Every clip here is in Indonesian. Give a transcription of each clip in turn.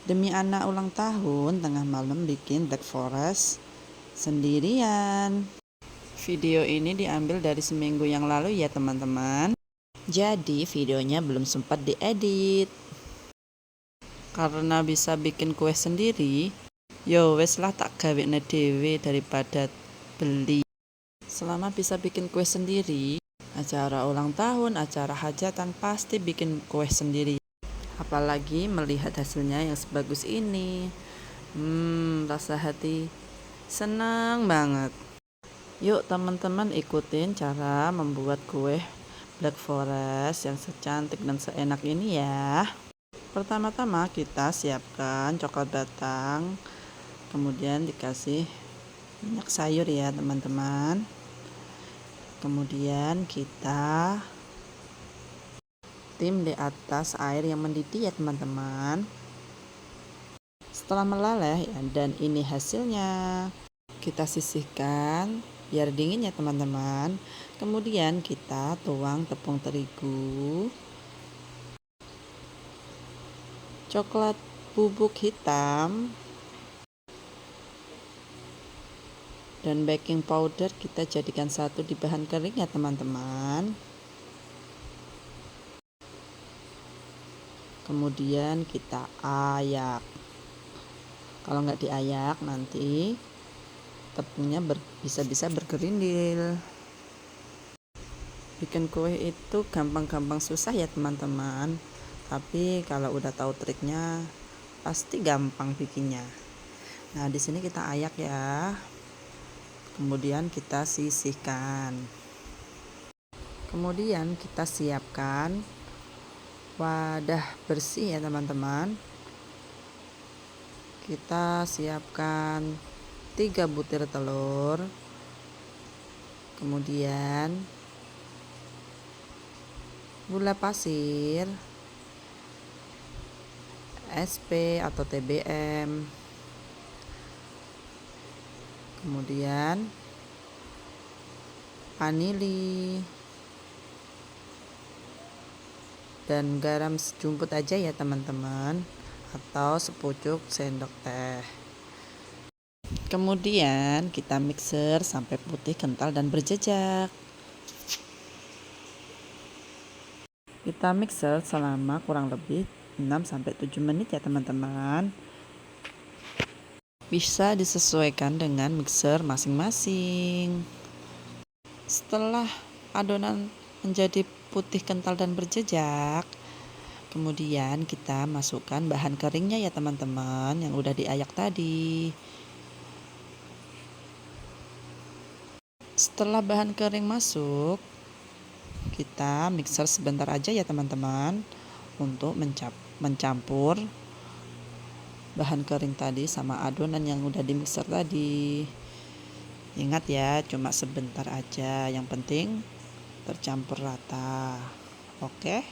Demi anak ulang tahun, tengah malam bikin black forest sendirian. Video ini diambil dari seminggu yang lalu ya teman-teman. Jadi videonya belum sempat diedit. Karena bisa bikin kue sendiri, yo wes lah tak gawekne dhewe daripada beli. Selama bisa bikin kue sendiri, acara ulang tahun, acara hajatan pasti bikin kue sendiri. Apalagi melihat hasilnya yang sebagus ini. Rasa hati senang banget. Yuk teman-teman ikutin cara membuat kue black forest yang secantik dan seenak ini ya. Pertama-tama kita siapkan coklat batang, kemudian dikasih minyak sayur ya teman-teman. Kemudian kita tim di atas air yang mendidih ya teman-teman. Setelah meleleh ya, dan ini hasilnya, kita sisihkan biar dingin ya teman-teman. Kemudian kita tuang tepung terigu, coklat bubuk hitam, dan baking powder kita jadikan satu di bahan kering ya teman-teman. Kemudian kita ayak. Kalau nggak diayak nanti tepungnya bisa-bisa bergerindil. Bikin kue itu gampang-gampang susah ya teman-teman. Tapi kalau udah tahu triknya pasti gampang bikinnya. Nah, di sini kita ayak ya. Kemudian kita sisihkan. Kemudian kita siapkan wadah bersih ya teman-teman. Kita siapkan 3 butir telur. Kemudian gula pasir, SP atau TBM. Kemudian vanili dan garam sejumput aja ya teman-teman, atau sepucuk sendok teh. Kemudian kita mixer sampai putih, kental dan berjejak. Kita mixer selama kurang lebih 6-7 menit ya teman-teman. Bisa disesuaikan dengan mixer masing-masing. Setelah adonan menjadi putih, kental dan berjejak, kemudian kita masukkan bahan keringnya ya teman-teman yang udah diayak tadi. Setelah bahan kering masuk, kita mixer sebentar aja ya teman-teman untuk mencampur bahan kering tadi sama adonan yang udah di mixer tadi. Ingat ya, cuma sebentar aja, yang penting tercampur rata. Oke.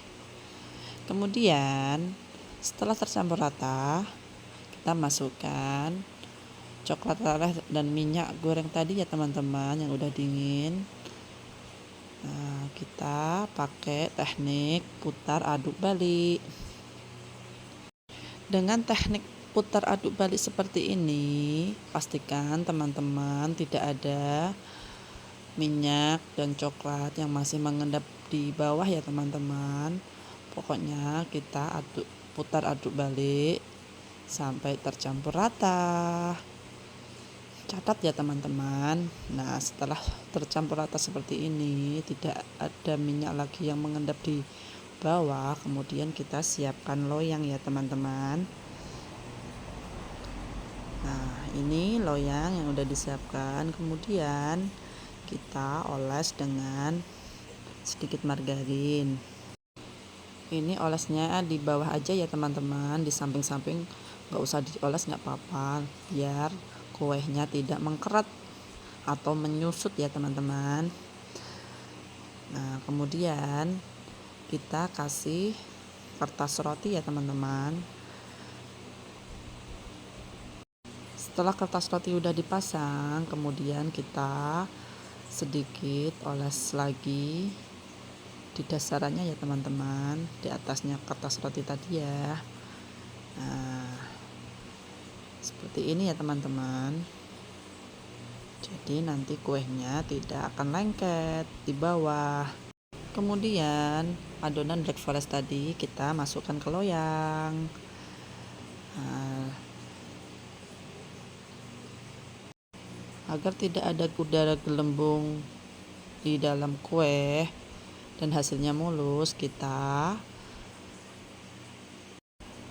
Kemudian setelah tercampur rata, kita masukkan coklat larut dan minyak goreng tadi ya teman-teman yang udah dingin. Nah, kita pakai teknik putar aduk balik. Dengan teknik putar aduk balik seperti ini, pastikan teman-teman tidak ada minyak dan coklat yang masih mengendap di bawah ya teman-teman. Pokoknya kita putar aduk balik sampai tercampur rata. Catat ya teman-teman. Nah, setelah tercampur rata seperti ini, tidak ada minyak lagi yang mengendap di bawah. Kemudian kita siapkan loyang ya teman-teman. Nah, ini loyang yang udah disiapkan. Kemudian kita oles dengan sedikit margarin. Ini olesnya di bawah aja ya teman-teman, di samping-samping nggak usah dioles, nggak apa-apa, biar kuenya tidak mengkeret atau menyusut ya teman-teman. Nah, kemudian kita kasih kertas roti ya teman-teman. Setelah kertas roti udah dipasang, kemudian kita sedikit oles lagi di dasarannya ya teman-teman, di atasnya kertas roti tadi ya. Nah, seperti ini ya teman-teman. Jadi nanti kuenya tidak akan lengket di bawah. Kemudian adonan black forest tadi kita masukkan ke loyang. Nah, agar tidak ada udara gelembung di dalam kue dan hasilnya mulus, kita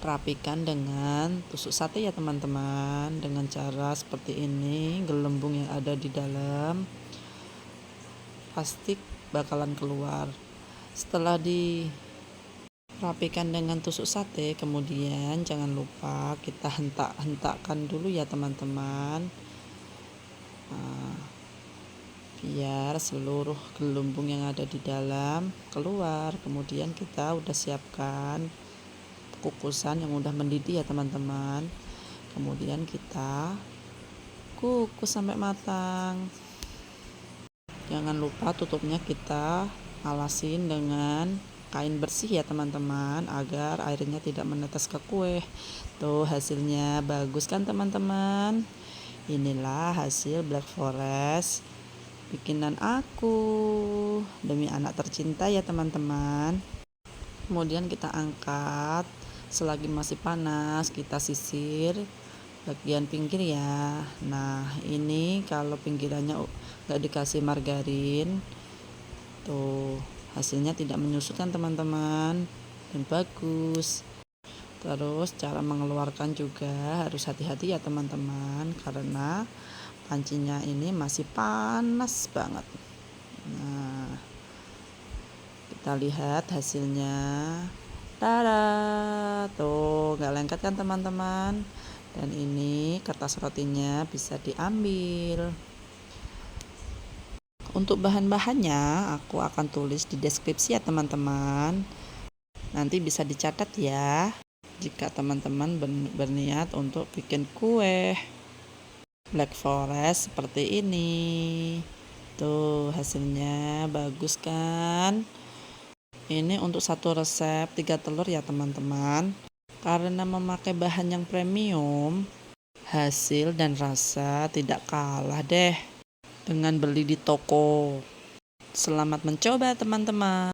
rapikan dengan tusuk sate ya teman-teman. Dengan cara seperti ini, gelembung yang ada di dalam plastik bakalan keluar. Setelah dirapikan dengan tusuk sate, kemudian jangan lupa kita hentak-hentakkan dulu ya teman-teman. Nah, biar seluruh gelembung yang ada di dalam keluar. Kemudian kita udah siapkan kukusan yang udah mendidih ya teman-teman. Kemudian kita kukus sampai matang. Jangan lupa tutupnya kita alasin dengan kain bersih ya teman-teman, agar airnya tidak menetes ke kue. Tuh hasilnya bagus kan teman-teman. Inilah hasil black forest bikinan aku demi anak tercinta ya teman-teman. Kemudian kita angkat, selagi masih panas kita sisir bagian pinggir ya. Nah ini kalau pinggirannya nggak dikasih margarin, tuh hasilnya tidak menyusut kan teman-teman, dan bagus. Terus cara mengeluarkan juga harus hati-hati ya teman-teman, karena pancinya ini masih panas banget. Nah kita lihat hasilnya. Tada, tuh nggak lengket kan teman-teman. Dan ini kertas rotinya bisa diambil. Untuk bahan-bahannya aku akan tulis di deskripsi ya teman-teman. Nanti bisa dicatat ya jika teman-teman berniat untuk bikin kue black forest seperti ini. Tuh hasilnya bagus kan. Ini untuk satu resep 3 telur ya teman-teman. Karena memakai bahan yang premium, hasil dan rasa tidak kalah deh dengan beli di toko. Selamat mencoba teman-teman.